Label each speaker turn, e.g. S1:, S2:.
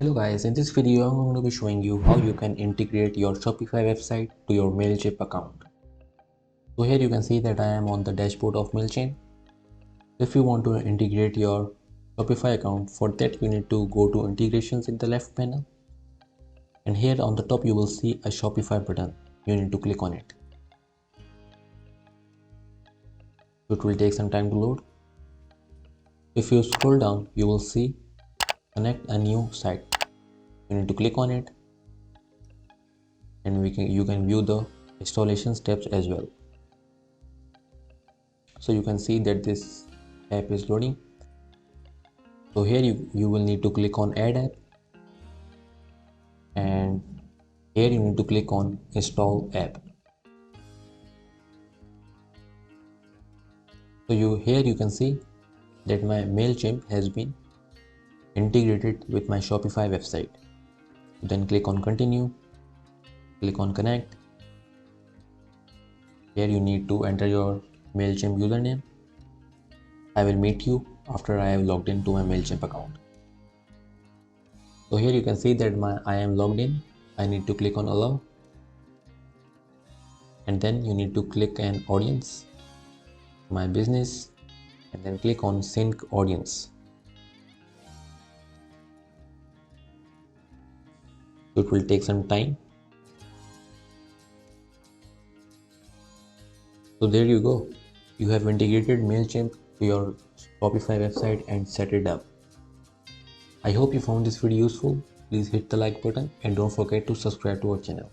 S1: Hello guys, in this video I'm going to be showing you how you can integrate your Shopify website to your Mailchimp account. So here you can see that I am on the dashboard of Mailchimp. If you want to integrate your Shopify account, for that you need to go to integrations in the left panel, and here on the top you will see a Shopify button. You need to click on it. It will take some time to load. If you scroll down, you will see connect a new site. You need to click on it, and you can view the installation steps as well. So you can see that this app is loading. So here you will need to click on add app, and here you need to click on install app. So here you can see that my Mailchimp has been integrated with my Shopify website. Then click on continue, click on connect. Here you need to enter your Mailchimp username. I will meet you after I have logged into my Mailchimp account. So here you can see that I am logged in. I need to click on allow, and then you need to click an audience, my business, and then click on sync audience. It will take some time. So there you go. You have integrated Mailchimp to your Shopify website and set it up. I hope you found this video useful. Please hit the like button and don't forget to subscribe to our channel.